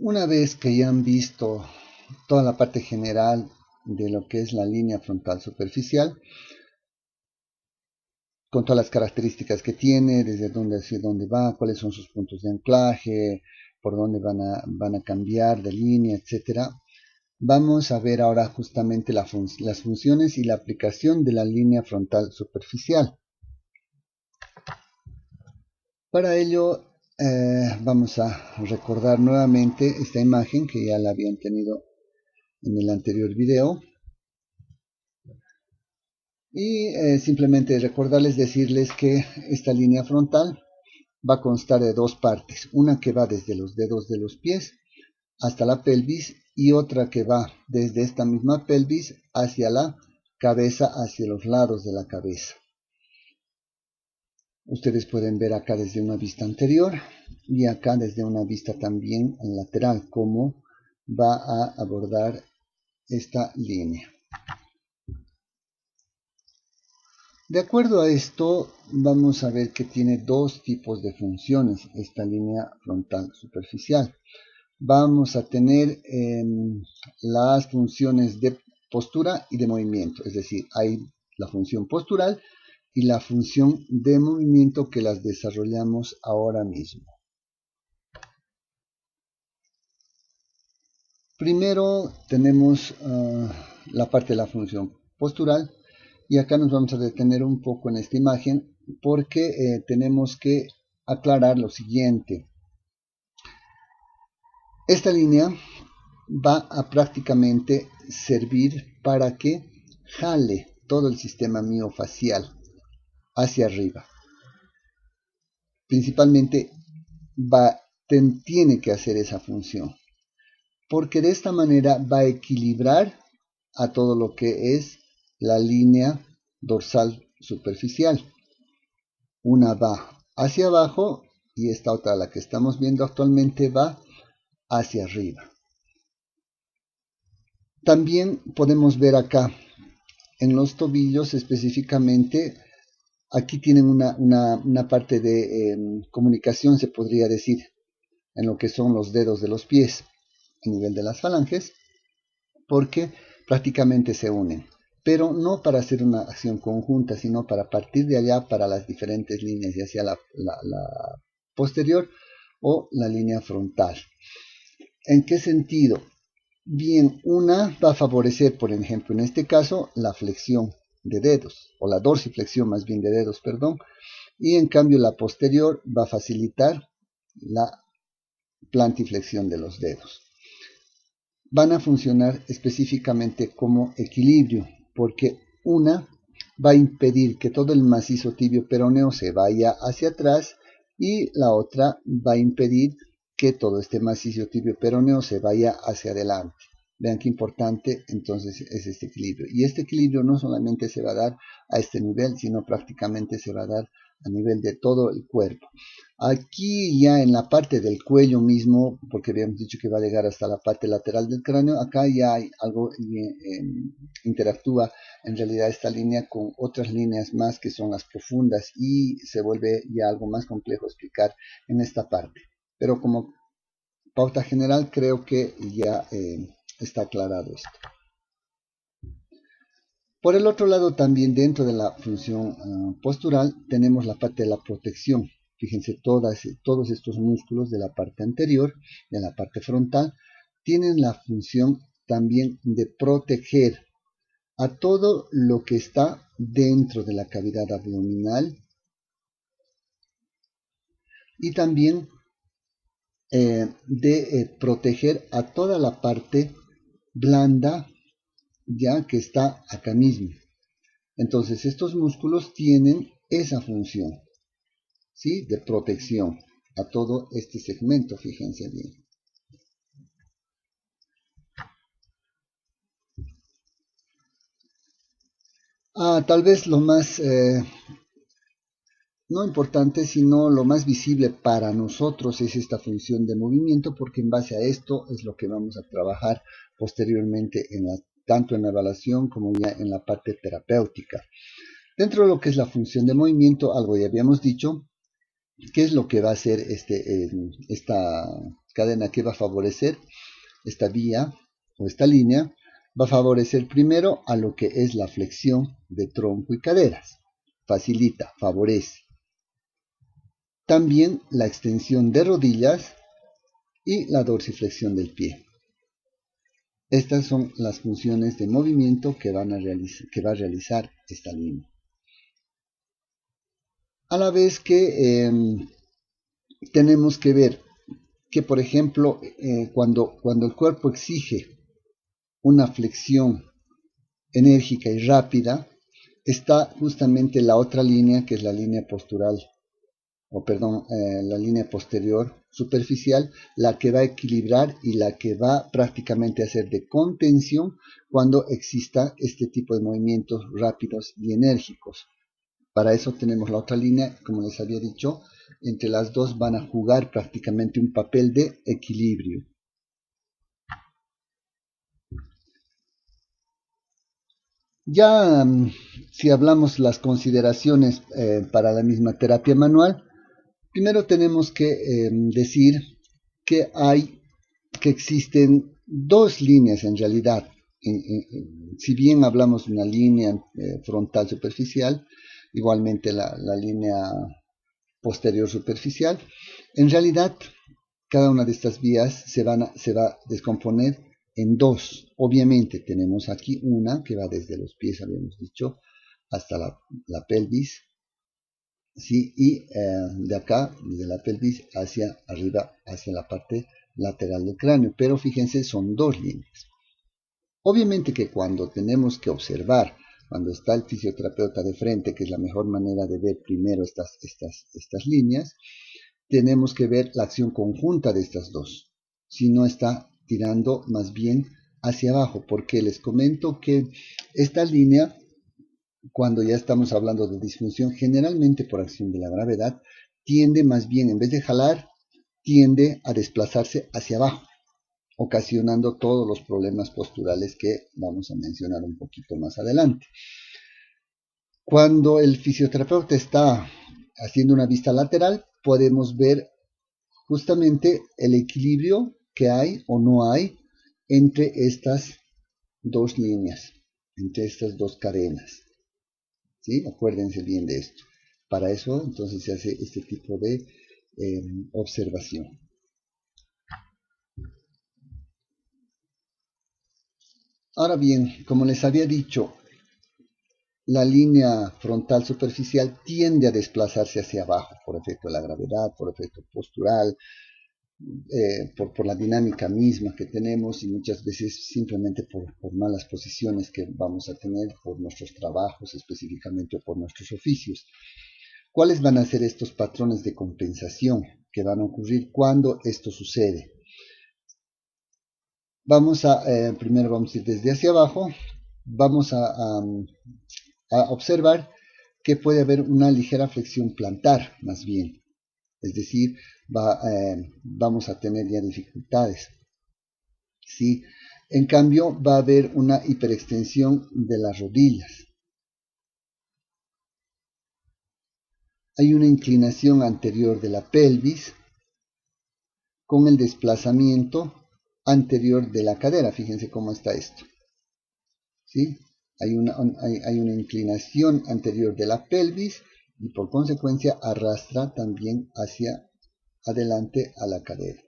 Una vez que ya han visto toda la parte general de lo que es la línea frontal superficial, con todas las características que tiene, desde dónde hacia dónde va, cuáles son sus puntos de anclaje, por dónde van a cambiar de línea, etcétera. Vamos a ver ahora justamente las funciones y la aplicación de la línea frontal superficial. Para ello vamos a recordar nuevamente esta imagen que ya la habían tenido en el anterior video. Y simplemente recordarles, decirles que esta línea frontal va a constar de dos partes. Una que va desde los dedos de los pies hasta la pelvis y otra que va desde esta misma pelvis hacia la cabeza, hacia los lados de la cabeza. Ustedes pueden ver acá desde una vista anterior y acá desde una vista también lateral cómo va a abordar esta línea. De acuerdo a esto, vamos a ver que tiene dos tipos de funciones esta línea frontal superficial. Vamos a tener las funciones de postura y de movimiento, es decir, hay la función postural y la función de movimiento que las desarrollamos ahora mismo. Primero tenemos la parte de la función postural y acá nos vamos a detener un poco en esta imagen porque tenemos que aclarar lo siguiente. Esta línea va a prácticamente servir para que jale todo el sistema miofacial hacia arriba. Principalmente tiene que hacer esa función, porque de esta manera va a equilibrar a todo lo que es la línea dorsal superficial. Una va hacia abajo y esta otra, la que estamos viendo actualmente, va hacia arriba. También podemos ver acá en los tobillos específicamente, aquí tienen una parte de comunicación, se podría decir, en lo que son los dedos de los pies a nivel de las falanges, porque prácticamente se unen, pero no para hacer una acción conjunta, sino para partir de allá para las diferentes líneas, ya sea la posterior o la línea frontal. ¿En qué sentido? Bien, una va a favorecer, por ejemplo, en este caso, la flexión de dedos, o la dorsiflexión más bien de dedos, perdón, y en cambio la posterior va a facilitar la plantiflexión de los dedos. Van a funcionar específicamente como equilibrio, porque una va a impedir que todo el macizo tibio peroneo se vaya hacia atrás y la otra va a impedir que todo este macizo tibio peroneo se vaya hacia adelante. Vean qué importante entonces es este equilibrio. Y este equilibrio no solamente se va a dar a este nivel, sino prácticamente se va a dar a nivel de todo el cuerpo. Aquí ya en la parte del cuello mismo, porque habíamos dicho que va a llegar hasta la parte lateral del cráneo, acá ya hay algo interactúa en realidad esta línea con otras líneas más que son las profundas y se vuelve ya algo más complejo explicar en esta parte. Pero como pauta general creo que ya está aclarado esto. Por el otro lado también dentro de la función postural tenemos la parte de la protección. Fíjense, todos estos músculos de la parte anterior, de la parte frontal, tienen la función también de proteger a todo lo que está dentro de la cavidad abdominal y también de proteger a toda la parte blanda ya que está acá mismo. Entonces estos músculos tienen esa función, ¿sí?, de protección a todo este segmento, fíjense bien. Tal vez lo más, no importante, sino lo más visible para nosotros es esta función de movimiento, porque en base a esto es lo que vamos a trabajar posteriormente tanto en la evaluación como ya en la parte terapéutica. Dentro de lo que es la función de movimiento, algo ya habíamos dicho, ¿Qué es lo que va a hacer esta cadena? ¿Qué va a favorecer? Esta vía o esta línea va a favorecer primero a lo que es la flexión de tronco y caderas. Facilita, favorece. También la extensión de rodillas y la dorsiflexión del pie. Estas son las funciones de movimiento que va a realizar esta línea. A la vez que tenemos que ver que, por ejemplo, cuando el cuerpo exige una flexión enérgica y rápida, está justamente la otra línea, que es la línea postural, la línea posterior superficial, la que va a equilibrar y la que va prácticamente a hacer de contención cuando exista este tipo de movimientos rápidos y enérgicos. Para eso tenemos la otra línea, como les había dicho, entre las dos van a jugar prácticamente un papel de equilibrio. Ya si hablamos las consideraciones para la misma terapia manual, primero tenemos que decir que existen dos líneas en realidad. Si bien hablamos de una línea frontal superficial, igualmente la línea posterior superficial, en realidad cada una de estas vías se va a descomponer en dos. Obviamente tenemos aquí una que va desde los pies, habíamos dicho, hasta la pelvis, ¿sí? Y de acá, desde la pelvis hacia arriba, hacia la parte lateral del cráneo. Pero fíjense, son dos líneas. Obviamente que cuando tenemos que observar, cuando está el fisioterapeuta de frente, que es la mejor manera de ver primero estas líneas, tenemos que ver la acción conjunta de estas dos. Si no está tirando más bien hacia abajo, porque les comento que esta línea, cuando ya estamos hablando de disfunción, generalmente por acción de la gravedad, tiende más bien, en vez de jalar, tiende a desplazarse hacia abajo, ocasionando todos los problemas posturales que vamos a mencionar un poquito más adelante. Cuando el fisioterapeuta está haciendo una vista lateral, podemos ver justamente el equilibrio que hay o no hay entre estas dos líneas, entre estas dos cadenas. ¿Sí? Acuérdense bien de esto. Para eso entonces se hace este tipo de observación. Ahora bien, como les había dicho, la línea frontal superficial tiende a desplazarse hacia abajo por efecto de la gravedad, por efecto postural, por la dinámica misma que tenemos y muchas veces simplemente por malas posiciones que vamos a tener por nuestros trabajos específicamente o por nuestros oficios. ¿Cuáles van a ser estos patrones de compensación que van a ocurrir cuando esto sucede? Primero vamos a ir desde hacia abajo, vamos a observar que puede haber una ligera flexión plantar, más bien. Es decir, vamos a tener ya dificultades. ¿Sí? En cambio, va a haber una hiperextensión de las rodillas. Hay una inclinación anterior de la pelvis con el desplazamiento anterior de la cadera. Fíjense cómo está esto. ¿Sí? Hay una inclinación anterior de la pelvis y por consecuencia arrastra también hacia adelante a la cadera.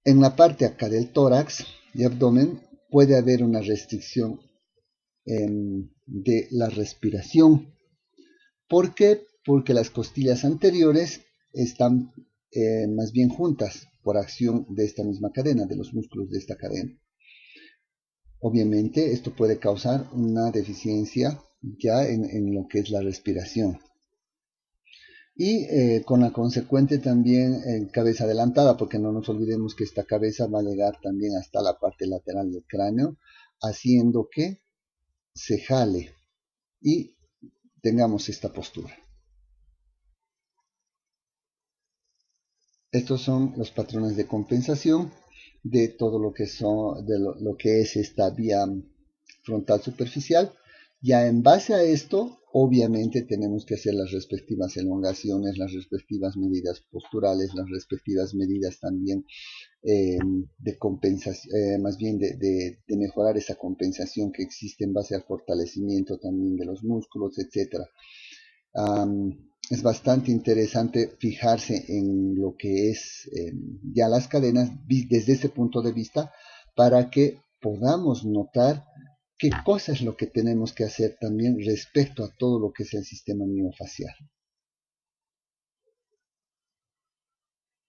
En la parte acá del tórax y abdomen puede haber una restricción de la respiración. ¿Por qué? Porque las costillas anteriores están más bien juntas por acción de esta misma cadena, de los músculos de esta cadena. Obviamente esto puede causar una deficiencia ya en lo que es la respiración. Y con la consecuente también cabeza adelantada, porque no nos olvidemos que esta cabeza va a llegar también hasta la parte lateral del cráneo, haciendo que se jale y tengamos esta postura. Estos son los patrones de compensación de todo lo que lo que es esta vía frontal superficial. Ya en base a esto obviamente tenemos que hacer las respectivas elongaciones, las respectivas medidas posturales, las respectivas medidas también de compensación, más bien de mejorar esa compensación que existe en base al fortalecimiento también de los músculos, etcétera. Es bastante interesante fijarse en lo que es ya las cadenas desde ese punto de vista para que podamos notar qué cosa es lo que tenemos que hacer también respecto a todo lo que es el sistema miofacial.